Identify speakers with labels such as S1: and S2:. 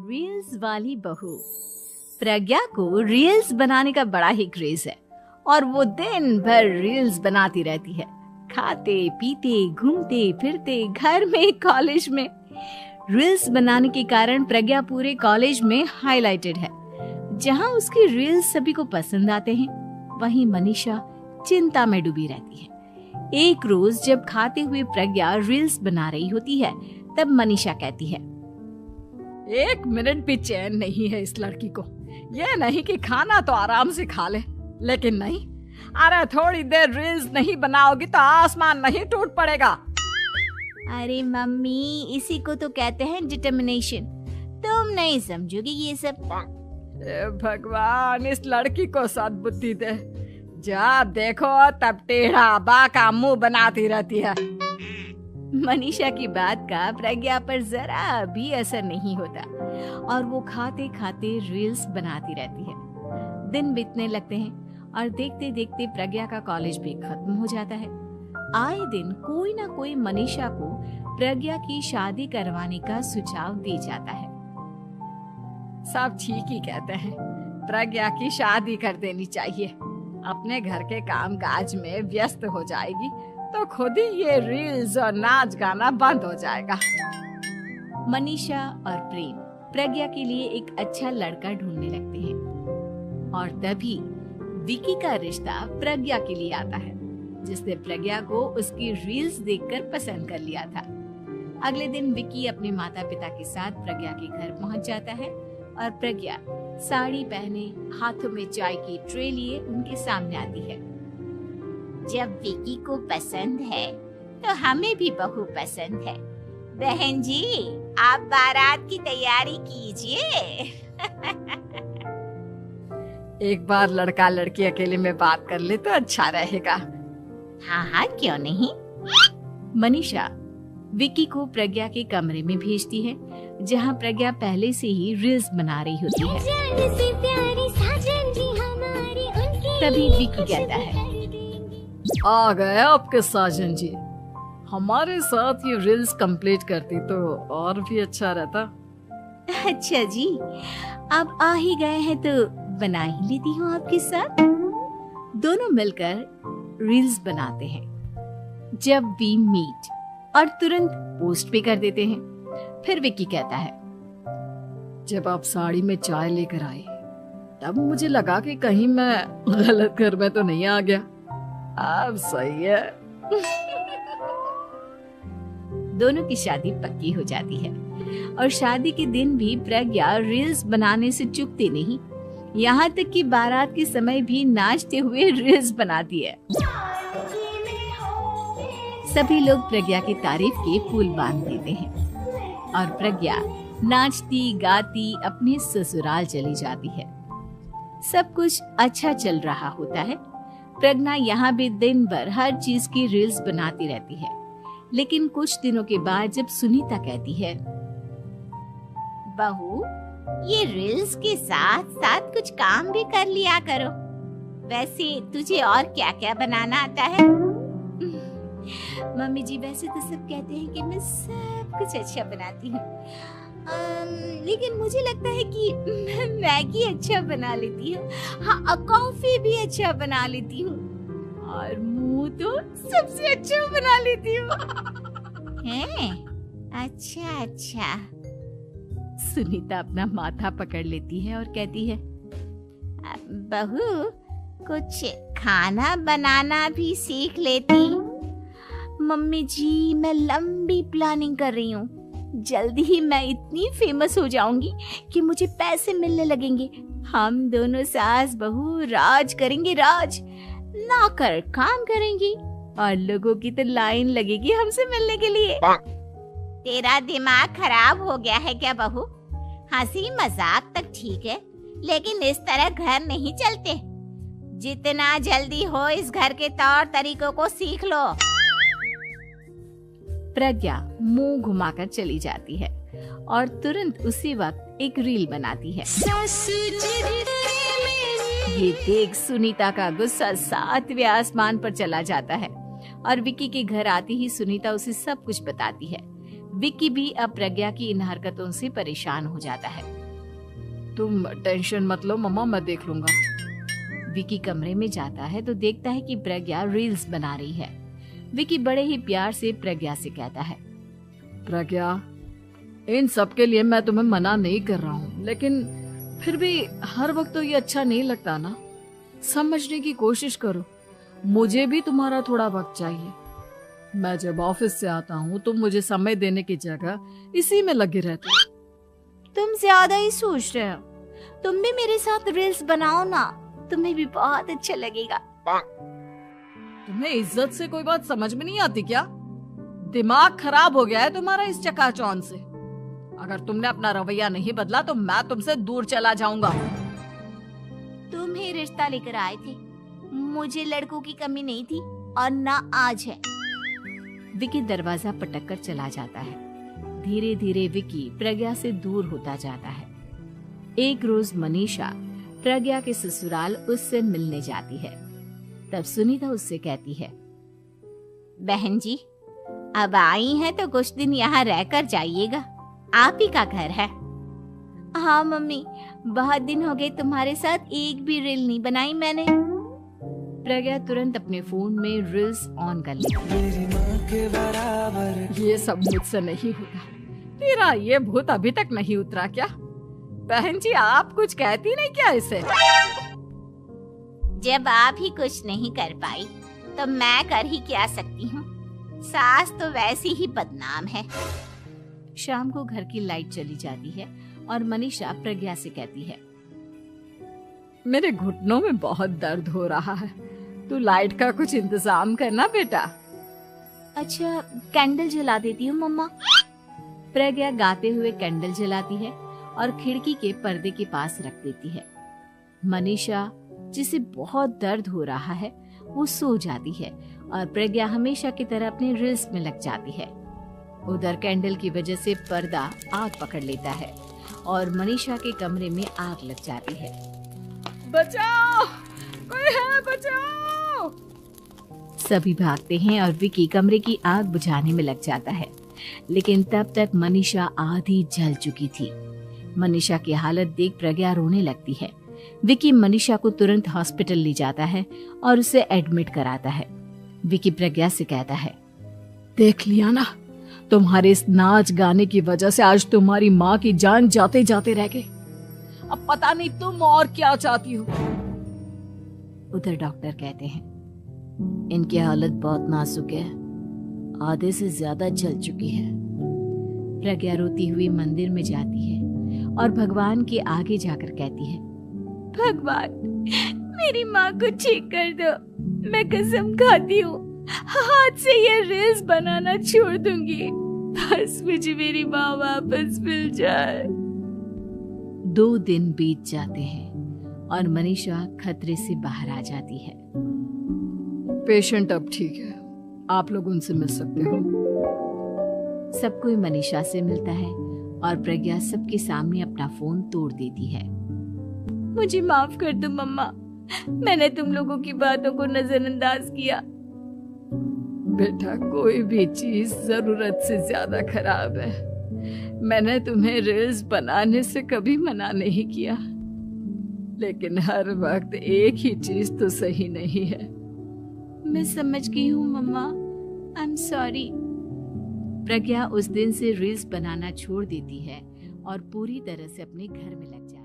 S1: Reels वाली बहू। प्रज्ञा को रील्स बनाने का बड़ा ही क्रेज है और वो दिन भर रील्स बनाती रहती है। खाते पीते घूमते फिरते घर में कॉलेज में रील्स बनाने के कारण प्रज्ञा पूरे कॉलेज में हाईलाइटेड है। जहां उसकी रील्स सभी को पसंद आते हैं, वहीं मनीषा चिंता में डूबी रहती है। एक रोज जब खाते हुए प्रज्ञा रील्स बना रही होती है, तब मनीषा कहती है,
S2: 1 मिनट भी चैन नहीं है इस लड़की को। ये नहीं कि खाना तो आराम से खा ले, लेकिन नहीं, अरे थोड़ी देर रील्स नहीं बनाओगी तो आसमान नहीं टूट पड़ेगा।
S1: अरे मम्मी, इसी को तो कहते हैं डिटर्मिनेशन। तुम नहीं समझोगी ये सब।
S2: भगवान, इस लड़की को सद्बुद्धि दे। जब देखो तब टेढ़ा बाका मुंह बनाती रहती है।
S1: मनीषा की बात का प्रज्ञा पर जरा भी असर नहीं होता और वो खाते खाते रील्स बनाती रहती है। दिन बीतने लगते हैं और देखते देखते प्रज्ञा का कॉलेज भी खत्म हो जाता है। आए दिन कोई ना कोई मनीषा को प्रज्ञा की शादी करवाने का सुझाव दे जाता है।
S2: सब ठीक ही कहते हैं, प्रज्ञा की शादी कर देनी चाहिए। अपने घर के काम काज में व्यस्त हो जाएगी तो खुद ही ये रील्स और नाच गाना बंद हो जाएगा।
S1: मनीषा और प्रेम प्रज्ञा के लिए एक अच्छा लड़का ढूंढने लगते हैं और तभी विकी का रिश्ता प्रज्ञा के लिए आता है, जिसने प्रज्ञा को उसकी रील्स देखकर पसंद कर लिया था। अगले दिन विकी अपने माता पिता के साथ प्रज्ञा के घर पहुंच जाता है और प्रज्ञा साड़ी पहने हाथों में चाय की ट्रे लिए उनके सामने आती है।
S3: जब विकी को पसंद है तो हमें भी बहू पसंद है। बहन जी, आप बारात की तैयारी कीजिए।
S2: एक बार लड़का लड़की अकेले में बात कर ले तो अच्छा रहेगा।
S3: हाँ हाँ, क्यों नहीं।
S1: मनीषा विकी को प्रज्ञा के कमरे में भेजती है, जहां प्रज्ञा पहले से ही रील्स बना रही होती है। तभी विकी कहता है,
S2: आ गए आपके साजन जी। हमारे साथ ये रील्स कंप्लीट करती तो और भी अच्छा रहता।
S1: अच्छा जी, अब आ ही गए हैं तो बना ही लेती हूँ आपके साथ। दोनों मिलकर रील्स बनाते हैं। जब वी मीट और तुरंत पोस्ट भी कर देते हैं। फिर विकी कहता है,
S2: जब आप साड़ी में चाय लेकर आए तब मुझे लगा कि कहीं मैं गलत घर में तो नहीं आ गया। अब सही है।
S1: दोनों की शादी पक्की हो जाती है और शादी के दिन भी प्रज्ञा रील्स बनाने से चूकती नहीं। यहाँ तक कि बारात के समय भी नाचते हुए रील्स बनाती है। सभी लोग प्रज्ञा की तारीफ के फूल बांध देते हैं और प्रज्ञा नाचती गाती अपने ससुराल चली जाती है। सब कुछ अच्छा चल रहा होता है। प्रज्ञा यहाँ भी दिन भर हर चीज की रील्स बनाती रहती है। लेकिन कुछ दिनों के बाद जब सुनीता कहती है,
S3: बहू, ये रील्स के साथ साथ कुछ काम भी कर लिया करो। वैसे तुझे और क्या क्या बनाना आता है?
S1: मम्मी जी, वैसे तो सब कहते हैं कि मैं सब कुछ अच्छा बनाती हूँ, लेकिन मुझे लगता है कि मैं मैगी अच्छा बना लेती हूँ। हाँ, कॉफी भी अच्छा बना लेती हूँ और मुंह तो सबसे अच्छा बना लेती हूँ।
S3: हैं? अच्छा अच्छा।
S1: सुनीता अपना माथा पकड़ लेती है और कहती है,
S3: बहू, कुछ खाना बनाना भी सीख लेती।
S1: मम्मी जी, मैं लंबी प्लानिंग कर रही हूँ। जल्दी ही मैं इतनी फेमस हो जाऊंगी कि मुझे पैसे मिलने लगेंगे। हम दोनों सास बहू राज करेंगे, राज ना कर काम करेंगी और लोगों की तो लाइन लगेगी हमसे मिलने के लिए।
S3: तेरा दिमाग खराब हो गया है क्या बहू? हंसी मजाक तक ठीक है, लेकिन इस तरह घर नहीं चलते। जितना जल्दी हो इस घर के तौर तरीकों को सीख लो।
S1: प्रज्ञा मुंह घुमाकर चली जाती है और तुरंत उसी वक्त एक रील बनाती है। ये देख सुनीता का गुस्सा 7वें आसमान पर चला जाता है और विकी के घर आती ही सुनीता उसे सब कुछ बताती है। विक्की भी अब प्रज्ञा की इन हरकतों से परेशान हो जाता है।
S2: तुम टेंशन मत लो मम्मा, मैं देख लूंगा।
S1: विक्की कमरे में जाता है तो देखता है कि प्रज्ञा रील्स बना रही है। विक्की बड़े ही प्यार से प्रज्ञा से कहता है,
S2: प्रज्ञा, इन सब के लिए मैं तुम्हें मना नहीं कर रहा हूँ, लेकिन फिर भी हर वक्त तो ये अच्छा नहीं लगता ना। समझने की कोशिश करो, मुझे भी तुम्हारा थोड़ा वक्त चाहिए। मैं जब ऑफिस से आता हूँ तो मुझे समय देने की जगह इसी में लगे रहते हो।
S1: तुम ज्यादा ही सोच रहे हो। तुम भी मेरे साथ रील्स बनाओ ना, तुम्हें भी बहुत अच्छा लगेगा।
S2: तुम्हें इज्जत से कोई बात समझ में नहीं आती क्या? दिमाग खराब हो गया है तुम्हारा इस चकाचौंध से। अगर तुमने अपना रवैया नहीं बदला तो मैं तुमसे दूर चला जाऊंगा।
S3: तुम ही रिश्ता लेकर आए थे, मुझे लड़कों की कमी नहीं थी और ना आज है।
S1: विक्की दरवाजा पटक कर चला जाता है। धीरे धीरे विक्की प्रज्ञा से दूर होता जाता है। एक रोज मनीषा प्रज्ञा के ससुराल उससे मिलने जाती है। तब सुनीता उससे कहती है,
S3: बहन जी, अब आई हैं तो कुछ दिन यहाँ रहकर जाइएगा, आप ही का घर है। हाँ मम्मी, बहुत दिन हो गए तुम्हारे साथ एक भी रील नहीं बनाई मैंने।
S1: प्रज्ञा तुरंत अपने फोन में रील्स ऑन कर लेती है।
S2: ये सब मुझसे नहीं होता। तेरा ये भूत अभी तक नहीं उतरा क्या? बहन जी, आप कुछ कहती नहीं क्या इसे?
S3: जब आप ही कुछ नहीं कर पाई तो मैं कर ही क्या सकती हूँ। सास तो वैसी ही बदनाम है।
S1: शाम को घर की लाइट चली जाती है और मनीषा प्रज्ञा से कहती है,
S2: मेरे घुटनों में बहुत दर्द हो रहा है, तू लाइट का कुछ इंतजाम करना बेटा।
S1: अच्छा, कैंडल जला देती हूँ मम्मा। प्रज्ञा गाते हुए कैंडल जलाती है और खिड़की के पर्दे के पास रख देती है। मनीषा, जिसे बहुत दर्द हो रहा है, वो सो जाती है और प्रज्ञा हमेशा की तरह अपने रील्स में लग जाती है। उधर कैंडल की वजह से पर्दा आग पकड़ लेता है और मनीषा के कमरे में आग लग जाती है।
S2: बचाओ, कोई है, बचाओ।
S1: सभी भागते हैं और विक्की कमरे की आग बुझाने में लग जाता है, लेकिन तब तक मनीषा आधी जल चुकी थी। मनीषा की हालत देख प्रज्ञा रोने लगती है। विक्की मनीषा को तुरंत हॉस्पिटल ले जाता है और उसे एडमिट कराता है। विक्की प्रज्ञा से कहता है,
S2: देख लिया ना, तुम्हारे इस नाच गाने की वजह से आज तुम्हारी माँ की जान जाते जाते रह गई। अब पता नहीं तुम और क्या चाहती हो।
S1: उधर डॉक्टर कहते हैं, इनकी हालत बहुत नाजुक है, आधे से ज्यादा जल चुकी है। प्रज्ञा रोती हुई मंदिर में जाती है और भगवान के आगे जाकर कहती है, भगवान, मेरी माँ को ठीक कर दो। मैं कसम खाती हूँ, हाथ से ये रील्स बनाना छोड़ दूंगी। बस मुझे मेरी माँ वापस मिल जाए। 2 दिन बीत जाते हैं और मनीषा खतरे से बाहर आ जाती है।
S2: पेशेंट अब ठीक है, आप लोग उनसे मिल सकते हो।
S1: सब कोई मनीषा से मिलता है और प्रज्ञा सबके सामने अपना फोन तोड़ देती है। मुझे माफ कर दो मम्मा, मैंने तुम लोगों की बातों को नजरअंदाज किया।
S2: बेटा, कोई भी चीज जरूरत से ज्यादा खराब है। मैंने तुम्हें रील्स बनाने से कभी मना नहीं किया, लेकिन हर वक्त एक ही चीज तो सही नहीं है।
S1: मैं समझ गई हूँ मम्मा, आई एम सॉरी। प्रज्ञा उस दिन से रील्स बनाना छोड़ देती है और पूरी तरह से अपने घर में लग जाती है।